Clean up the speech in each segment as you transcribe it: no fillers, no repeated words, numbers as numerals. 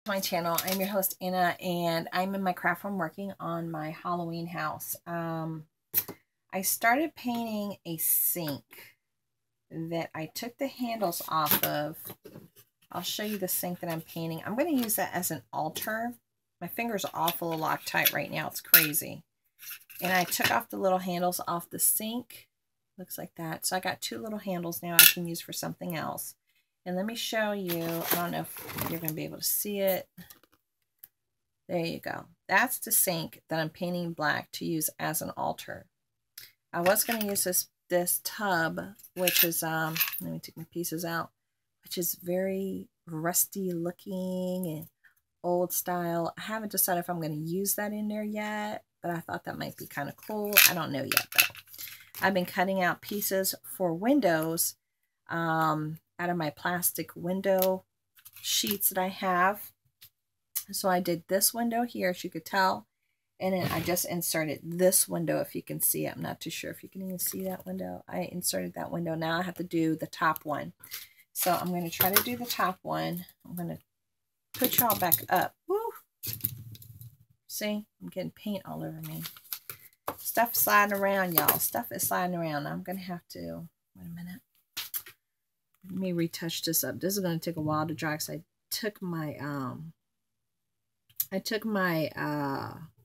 My channel. I'm your host Anna, and I'm in my craft room working on my Halloween house. I started painting a sink that I took the handles off of. I'll show you the sink that I'm painting. I'm going to use that as an altar. My fingers are awful Loctite right now. It's crazy. And I took off the little handles off the sink. Looks like that. So I got two little handles now I can use for something else. And let me show you. I don't know if you're going to be able to see it. There you go. That's the sink that I'm painting black to use as an altar. I was going to use this tub, which is, let me take my pieces out, which is very rusty looking and old style. I haven't decided if I'm going to use that in there yet, but I thought that might be kind of cool. I don't know yet though. I've been cutting out pieces for windows out of my plastic window sheets that I have. So I did this window here, as you could tell, and then I just inserted this window, if you can see it. I'm not too sure if you can even see that window. I inserted that window. Now I have to do the top one. So I'm going to try to do the top one. I'm going to put y'all back up. Woo! See? I'm getting paint all over me. Stuff sliding around, y'all. Stuff is sliding around. I'm going to have to, wait a minute. Let me retouch this up. This is going to take a while to dry because I took my,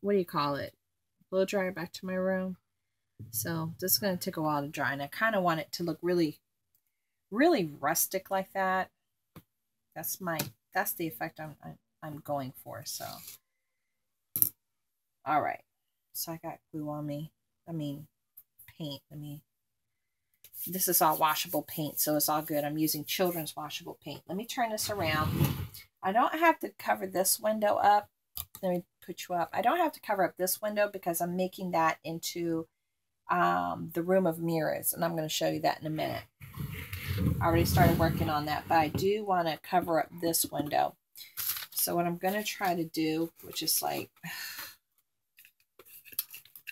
what do you call it? Blow dryer back to my room. So this is going to take a while to dry. And I kind of want it to look really, really rustic like that. That's the effect I'm going for. So, all right. So I got glue on me. I mean, paint. This is all washable paint, so it's all good. I'm using children's washable paint. Let me turn this around. I don't have to cover this window up. Let me put you up. I don't have to cover up this window because I'm making that into the room of mirrors, and I'm going to show you that in a minute. I already started working on that, but I do want to cover up this window. So what I'm going to try to do, which is like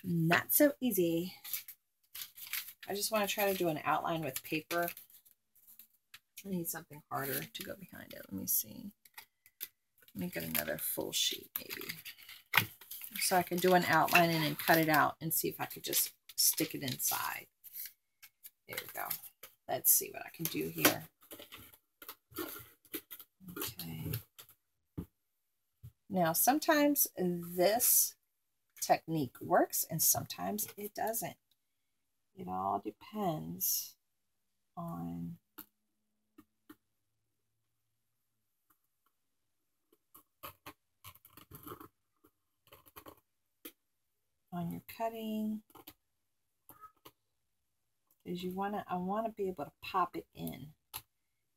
not so easy, I just want to try to do an outline with paper. I need something harder to go behind it. Let me see. Let me get another full sheet maybe. So I can do an outline and then cut it out and see if I could just stick it inside. There we go. Let's see what I can do here. Okay. Now, sometimes this technique works and sometimes it doesn't. It all depends on your cutting, because I want to be able to pop it in.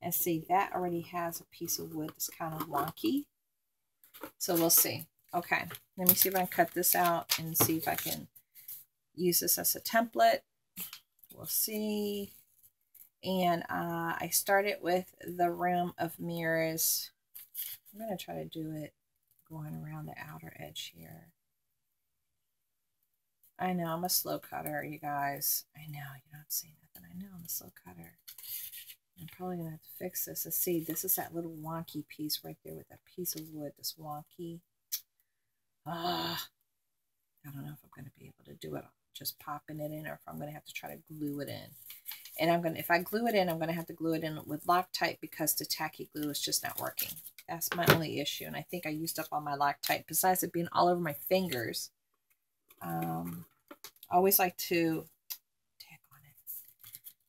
And see, that already has a piece of wood that's kind of wonky. So we'll see. Okay, let me see if I can cut this out and see if I can use this as a template. We'll see. And I started with the room of mirrors. I'm going to try to do it going around the outer edge here. I know I'm a slow cutter, you guys. I know, you're not saying nothing. I know I'm a slow cutter. I'm probably going to have to fix this. Let's see, this is that little wonky piece right there with that piece of wood that's wonky. I don't know if I'm going to be able to do it just popping it in, or if I'm going to have to try to glue it in. And if I glue it in, I'm going to have to glue it in with Loctite because the tacky glue is just not working. That's my only issue. And I think I used up all my Loctite, besides it being all over my fingers. I always like to tack on it.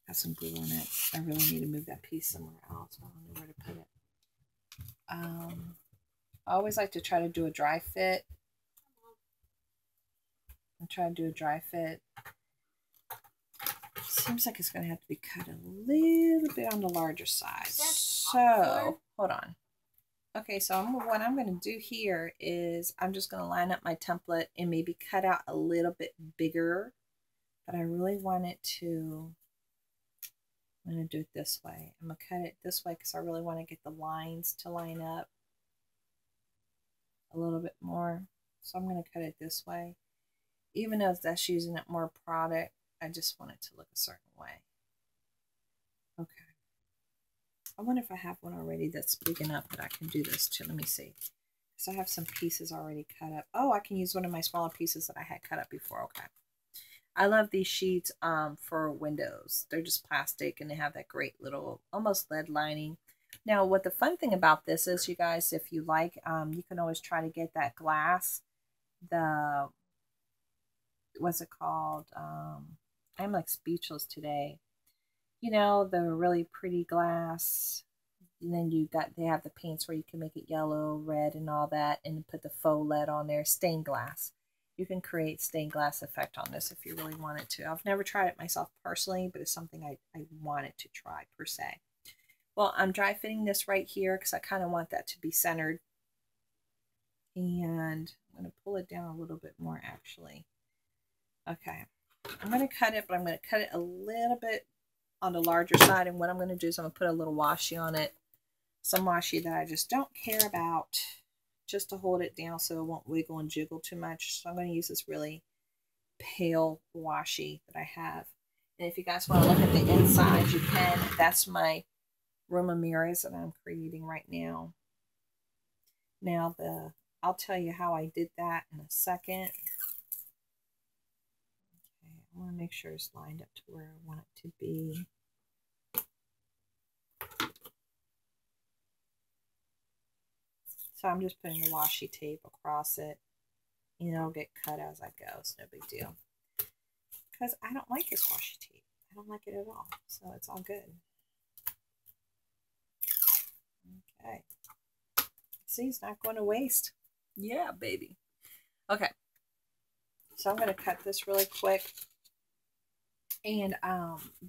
Got some glue on it. I really need to move that piece somewhere else. I don't know where to put it. I always like to try to do a dry fit. I'm trying to do a dry fit. Seems like it's going to have to be cut a little bit on the larger side. So, hold on. Okay, so what I'm going to do here is I'm just going to line up my template and maybe cut out a little bit bigger. But I really want it to, I'm going to do it this way. I'm going to cut it this way because I really want to get the lines to line up a little bit more. So I'm going to cut it this way. Even though that's using up more product, I just want it to look a certain way. Okay. I wonder if I have one already that's big enough that I can do this too. Let me see. So I have some pieces already cut up. Oh, I can use one of my smaller pieces that I had cut up before. Okay. I love these sheets for windows. They're just plastic and they have that great little almost lead lining. Now, what the fun thing about this is, you guys, if you like, you can always try to get that glass. The, what's it called? I'm like speechless today. You know, the really pretty glass. And then they have the paints where you can make it yellow, red, and all that, and put the faux lead on there. Stained glass. You can create stained glass effect on this if you really wanted to. I've never tried it myself personally, but it's something I wanted to try per se. Well, I'm dry fitting this right here because I kind of want that to be centered. And I'm going to pull it down a little bit more, actually. Okay. I'm going to cut it, but I'm going to cut it a little bit on the larger side. And what I'm going to do is I'm going to put a little washi on it. Some washi that I just don't care about, just to hold it down so it won't wiggle and jiggle too much. So I'm going to use this really pale washi that I have. And if you guys want to look at the inside, you can. That's my room of mirrors that I'm creating right now. Now, I'll tell you how I did that in a second. Okay, I want to make sure it's lined up to where I want it to be. So I'm just putting the washi tape across it. And it'll get cut as I go. It's no big deal. Because I don't like this washi tape. I don't like it at all. So it's all good. Okay. See, it's not going to waste. Yeah, baby. Okay. So I'm going to cut this really quick. And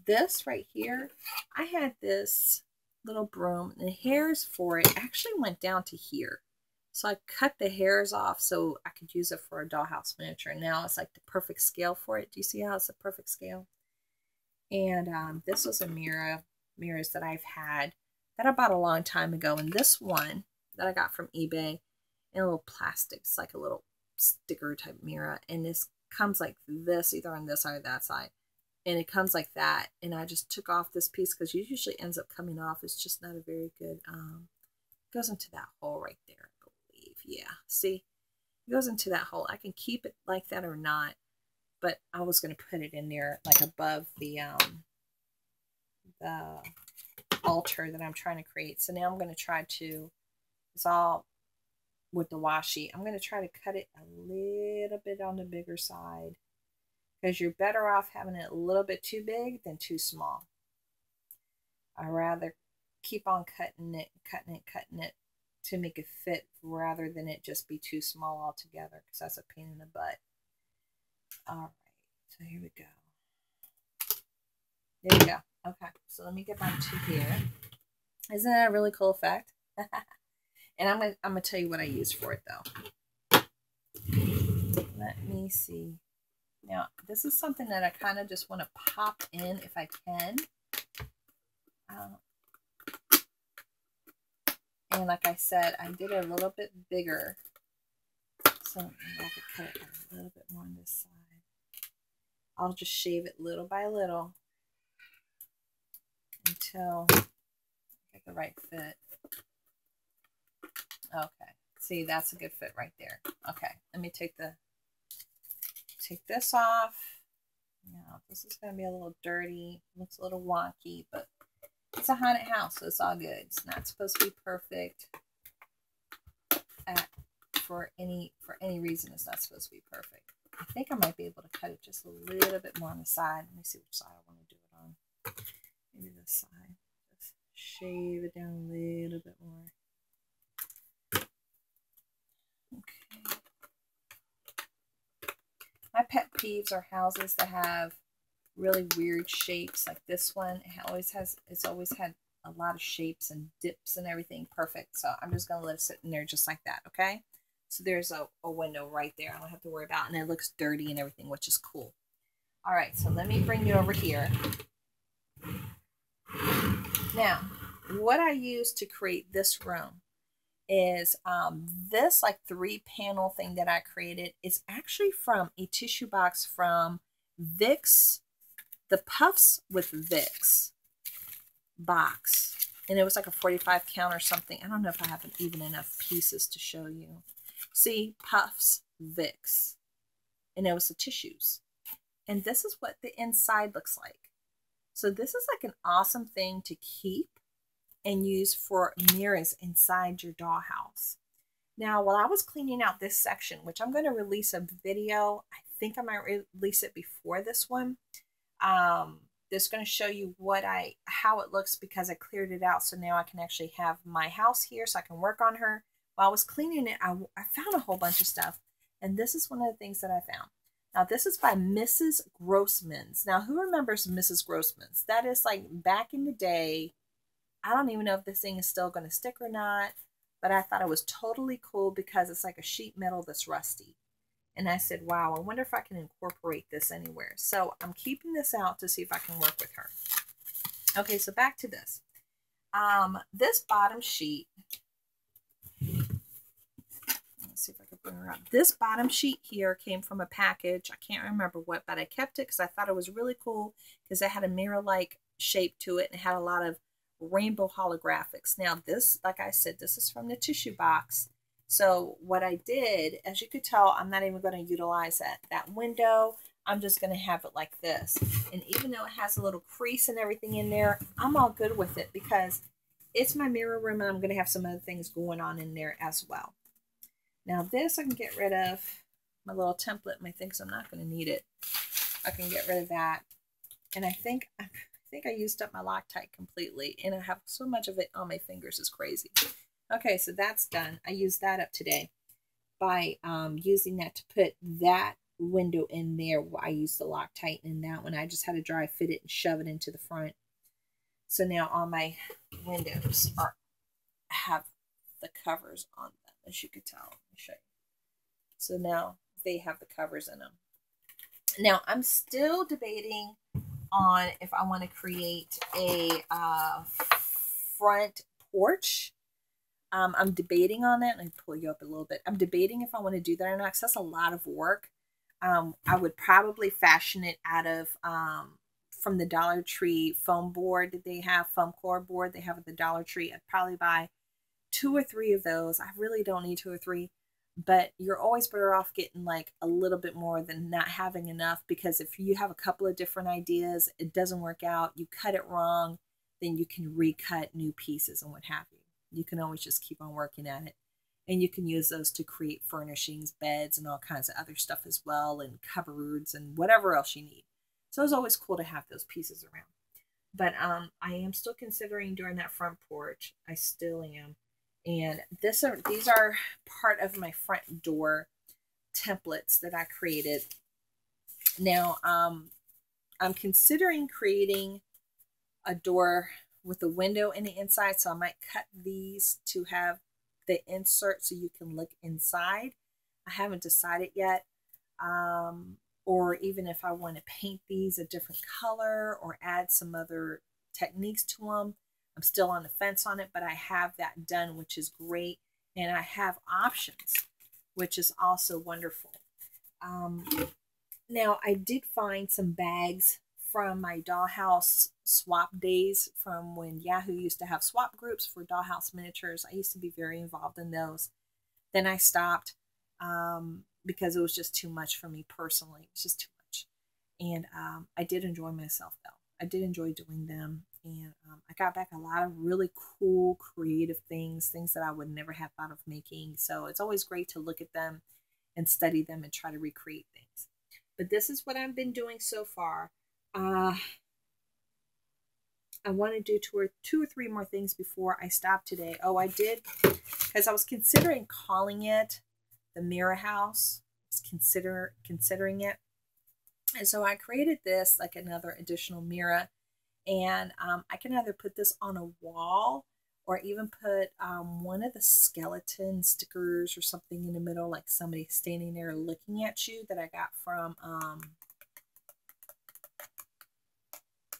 this right here, I had this little broom, and the hairs for it actually went down to here. So I cut the hairs off so I could use it for a dollhouse miniature. Now it's like the perfect scale for it. Do you see how it's the perfect scale? And this was a mirrors that I've had that I bought a long time ago. And this one that I got from eBay in a little plastic, it's like a little sticker type mirror. And this comes like this, either on this side or that side. And it comes like that. And I just took off this piece because it usually ends up coming off. It's just not a very good, it goes into that hole right there, I believe. Yeah, see? It goes into that hole. I can keep it like that or not. But I was going to put it in there like above the altar that I'm trying to create. So now I'm going to try to, it's all with the washi. I'm going to try to cut it a little bit on the bigger side. Because you're better off having it a little bit too big than too small. I'd rather keep on cutting it to make it fit rather than it just be too small altogether, because that's a pain in the butt. All right, so here we go. There we go. Okay, so let me get back to here. Isn't that a really cool effect? And I'm gonna tell you what I used for it though. Let me see. Now, this is something that I kind of just want to pop in if I can. And like I said, I did it a little bit bigger. So maybe I could cut it a little bit more on this side. I'll just shave it little by little until I get the right fit. Okay. See, that's a good fit right there. Okay. Let me take this off. Now, this is going to be a little dirty. Looks a little wonky, but it's a haunted house, so it's all good. It's not supposed to be perfect. For any reason, it's not supposed to be perfect. I think I might be able to cut it just a little bit more on the side. Let me see which side I want to do it on. Maybe this side. Just shave it down a little bit more. Okay. My pet peeves are houses that have really weird shapes, like this one. It's always had a lot of shapes and dips and everything perfect. So I'm just gonna let it sit in there just like that. Okay. So there's a window right there. I don't have to worry about, and it looks dirty and everything, which is cool. All right. So let me bring you over here. Now, what I used to create this room is this like 3-panel thing that I created is actually from a tissue box from Vicks, the Puffs with Vicks box. And it was like a 45 count or something. I don't know if I have even enough pieces to show you. See, Puffs, Vicks. And it was the tissues. And this is what the inside looks like. So this is like an awesome thing to keep and use for mirrors inside your dollhouse. Now, while I was cleaning out this section, which I'm going to release a video, I think I might release it before this one. That's going to show you how it looks because I cleared it out. So now I can actually have my house here so I can work on her. While I was cleaning it, I found a whole bunch of stuff. And this is one of the things that I found. Now, this is by Mrs. Grossman's. Now, who remembers Mrs. Grossman's? That is like back in the day. I don't even know if this thing is still going to stick or not. But I thought it was totally cool because it's like a sheet metal that's rusty. And I said, wow, I wonder if I can incorporate this anywhere. So I'm keeping this out to see if I can work with her. Okay, so back to this. This bottom sheet, let's see if I can bring her up. This bottom sheet here came from a package. I can't remember what, but I kept it because I thought it was really cool because it had a mirror-like shape to it and it had a lot of rainbow holographics. Now this, like I said, this is from the tissue box. So what I did, as you could tell, I'm not even going to utilize that window. I'm just going to have it like this. And even though it has a little crease and everything in there, I'm all good with it because it's my mirror room and I'm going to have some other things going on in there as well. Now this I can get rid of. My little template, my things, I'm not going to need it. I can get rid of that. And I think I used up my Loctite completely, and I have so much of it on my fingers, it's crazy. Okay, so that's done. I used that up today by using that to put that window in there. I used the Loctite in that one. I just had to dry fit it and shove it into the front. So now all my windows have the covers on them, as you could tell. Let me show you. So now they have the covers in them. Now I'm still debating on if I want to create a front porch. I'm debating on that. Let me pull you up a little bit. I'm debating if I want to do that or not because that's a lot of work. I would probably fashion it out of from the Dollar Tree foam board that they have, foam core board they have at the Dollar Tree. I'd probably buy 2 or 3 of those. I really don't need 2 or 3. But you're always better off getting like a little bit more than not having enough, because if you have a couple of different ideas, it doesn't work out, you cut it wrong, then you can recut new pieces and what have you. You can always just keep on working at it. And you can use those to create furnishings, beds, and all kinds of other stuff as well, and cupboards and whatever else you need. So it's always cool to have those pieces around. But I am still considering doing that front porch. I still am. And these are part of my front door templates that I created. Now, I'm considering creating a door with a window in the inside. So I might cut these to have the insert so you can look inside. I haven't decided yet. Or even if I want to paint these a different color or add some other techniques to them. I'm still on the fence on it, but I have that done, which is great. And I have options, which is also wonderful. Now, I did find some bags from my dollhouse swap days from when Yahoo used to have swap groups for dollhouse miniatures. I used to be very involved in those. Then I stopped because it was just too much for me personally. It was just too much. And I did enjoy myself, though. I did enjoy doing them. And I got back a lot of really cool, creative things that I would never have thought of making. So it's always great to look at them and study them and try to recreate things. But this is what I've been doing so far. I want to do two or three more things before I stop today. Oh, I did, because I was considering calling it the Mirror House. I was considering it. And so I created this, like another additional mirror. And I can either put this on a wall or even put one of the skeleton stickers or something in the middle, like somebody standing there looking at you, that I got from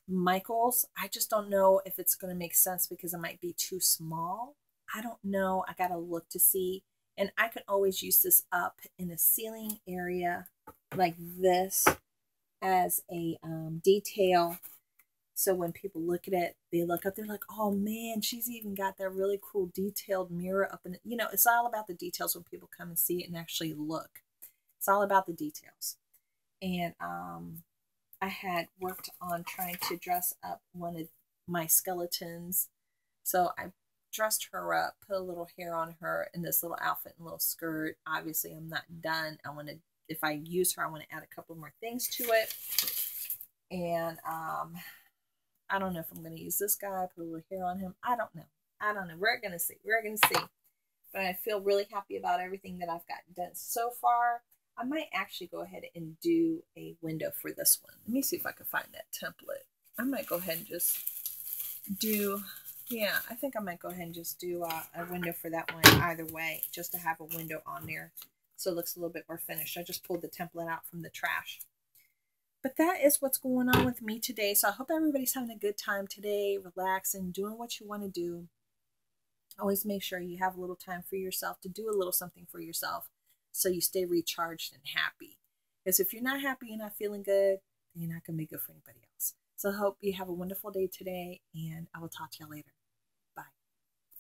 Michael's. I just don't know if it's going to make sense because it might be too small. I don't know. I got to look to see. And I can always use this up in a ceiling area like this as a detail. So when people look at it, they look up, they're like, oh man, she's even got that really cool detailed mirror up in it. You know, it's all about the details when people come and see it and actually look. It's all about the details. And I had worked on trying to dress up one of my skeletons. So I dressed her up, put a little hair on her in this little outfit and little skirt. Obviously, I'm not done. I want to, if I use her, I want to add a couple more things to it. And I don't know if I'm going to use this guy, put a little hair on him. I don't know. I don't know. We're going to see. We're going to see. But I feel really happy about everything that I've gotten done so far. I might actually go ahead and do a window for this one. Let me see if I can find that template. I might go ahead and just do, yeah, I think I might go ahead and just do a window for that one either way, just to have a window on there so it looks a little bit more finished. I just pulled the template out from the trash. But that is what's going on with me today. So I hope everybody's having a good time today, relaxing, doing what you want to do. Always make sure you have a little time for yourself to do a little something for yourself so you stay recharged and happy. Because if you're not happy, you're not feeling good, then you're not going to be good for anybody else. So I hope you have a wonderful day today, and I will talk to you later.